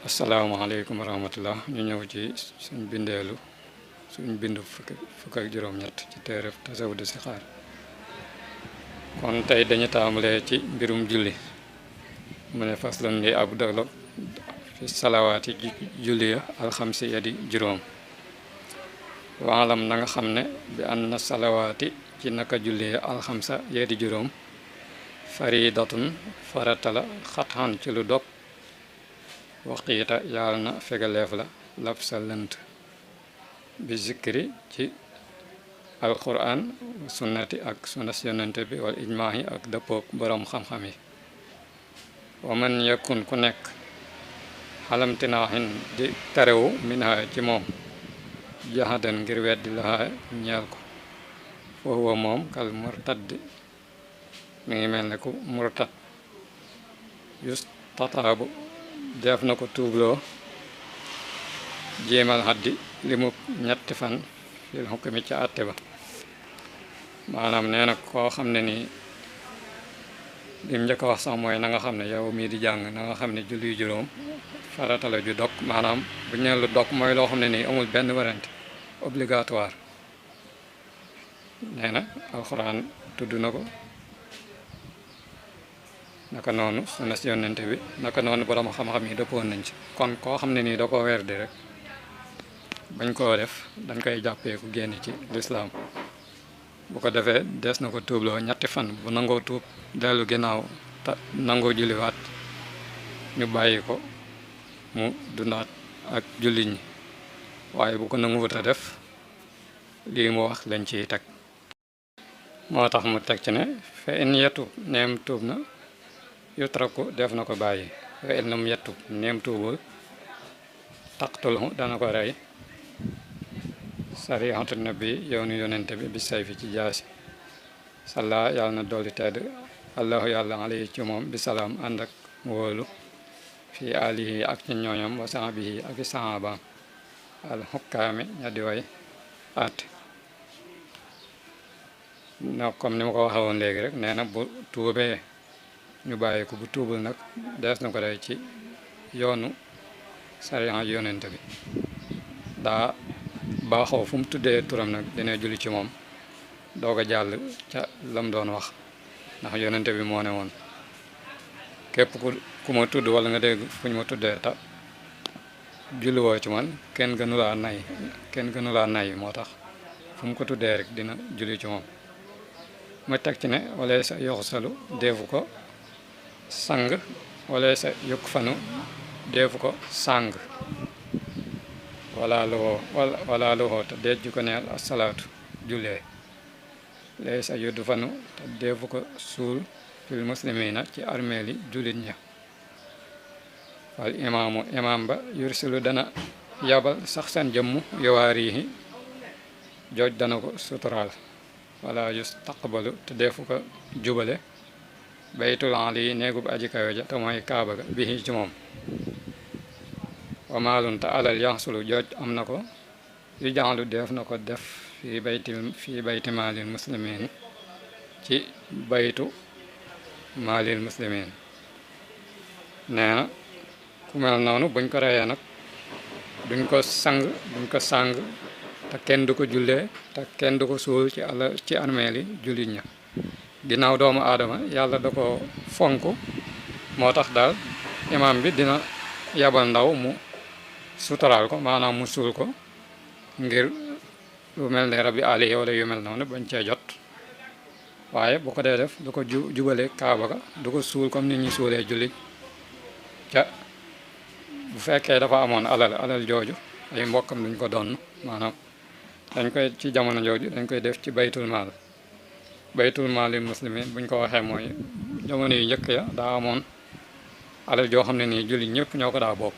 asalaamaaleykum wa rahmatullah ñu ñëw ci suñ bindeelu suñ bindu fukk ak juróom-ñett ci téereb tasawudu si xaar kon tey dañu taamulee ci mbirum julli mu ne faslan li ab dolo fi salawaati julli ya alxamsi ya di juróom waalam na nga xam ne bi an na salawaati ci naka julli ya alxamsa ya di juróom faridatun faratala xatxan ci lu dog waxiita yàlla na fegaleef la lab sa lënt bi zikri ci alquran sunnati ak sunnas yonente bi wal ijmaa yi ak dëppoog boroom xam-xam yi wa man yakun ku nekk xalamtinaaxin di tarewu minha ci moom jahadan ngir weddi laha ñeel ko foofu wa moom kal murtaddi mi ngi mel ne ku murtad yus tataabu def na ko tuubloo jéemal xaddi li mu ñetti fan fil xukmi ca àtte ba maanaam nee na koo xam ne nii lim njëkk a wax sax mooy na nga xam ne yow mii di jàng na nga xam ne julli juróom farata la ju dog maanaam bu ñeen lu dog mooy loo xam ne nii amul benn warante obligatoire nee na alxuraan tudd na ko naka noonu sunna si yonente bi naka noonu borom xam-xam yi dëppoon nañ ci kon koo xam ne nii da koo weer di rek bañ koo def dañ koy jàppee ku génn ci lislaam bu ko defee des na ko tuubloo ñetti fan bu nangoo tuub dellu ginnaaw te nangoo julliwaat ñu bàyyi ko mu dundaat ak jullit ñi waaye bu ko nanguwut a def lii mu wax lañ ciy teg moo tax mu teg ci ne fa in yetub neem tuub na yutraku def na ko bàyyi fa in lam yetub neem tuubul taqtulhu dana ko rey sarihatu nabi yoonu yonente bi sayfi ci jaasi salla yàlla na dolli tedd allahu yàlla alayhi ci moom bi salaam ànd ak wóolu fii alihi ak ci ñooñam wa sahbihi ak i sahabaam al xukkaami ña di way àtte no comme ni ma ko waxee woon léegi rek nee na bu tuubee ñu bàyyi ko bu tuubul nag dees na ko rey ci yoonu sariya yonente bi daa baaxoo fu mu tuddee turam nag dina julli ci moom doog a jàll ca lam doon wax ndax yonente bi moo ne woon képp ku ma tudd wala nga dégg fu ñu ma tuddee ta julli woo ci man kenn gënulaa nay moo tax fu mu ko tuddee rek dina julli ci moom ma teg ci ne wala sa yoxsalu deefu ko sang wala sa yokk fanu deefu ko sang wala luxoo te deej ju ko neel asalaatu jullee lay sa yuddu fanu te deefu ko suul fil muslimina ci armeeli jullit ña wal imaam ba yursilu dana yabal sax seen jëmm yowaarihi jooj dana ko suturaal wala yustaqbalu te deefu ko jubale baytul ali néegub aji kawe ja te mooy kaaba ga bihi ci moom wa maalun te alal yaxsulu jooj am na ko yu jaxlu def na ko def fii bayti maalil muslimin ci baytu maalil muslimin nee na ku mel noonu buñ ko reyee nag duñ ko sang te kenn du ko jullee te kenn du ko suul ci armeeli jullit ña ginnaaw doomu aadama yàlla da ko fonk moo tax daal imam bi dina yabal ndaw mu suturaal ko maanaam mu suul ko ngir lu mel ne rabbi alihi wala yu mel noonu bañ cee jot waaye bu ko dee def du ko jubale kaaba ga du ko suul comme nit ñi suulee jullit ca bu fekkee dafa amoon alal jooju ay mbokkam duñ ko doon maanaam dañ koy ci jamono jooju dañ koy def ci baytul maalil muslimin buñ ko waxee mooy jamono yu njëkk ya daa amoon alal joo xam ne nii jullit ñëpp ñoo ko daa bokk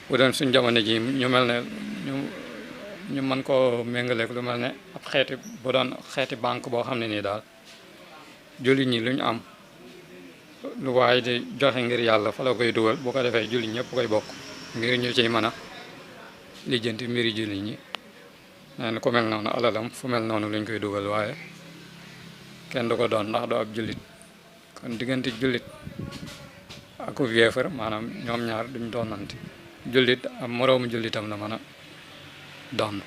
bu doon suñ jamono ji ñu mel ne ñu mën koo méngaleeg lu mel ne ab xeeti banque boo xam ne nii daal jullit ñi lu ñu am lu waaye di joxe ngir yàlla fa la koy dugal bu ko defee jullit ñëpp koy bokk ngir ñu ciy mën a lijjanti mbiri jullit ñi nee na ku mel noonu alalam fu mel noonu luñ koy dugal waaye kenn du ko doon ndax du ab jullit kon diggante jullit aku yéefar maanaam ñoom ñaar duñ doonante jullit am moroomu jullitam la mën a doon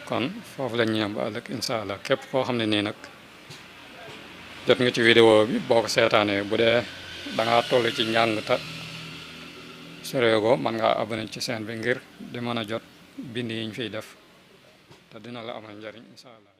kon foofu la ñu yem ba ëllëg incha allah képp koo xam ne nii nag jot nga ci vidéo bi boo ko seetaanee bu dee da ngaa toll ci njàng ta soreego mën ngaa abonné ci chaîne bi ngir di mën a jot bind yi ñu fiy def te dina la amal njariñ incha allah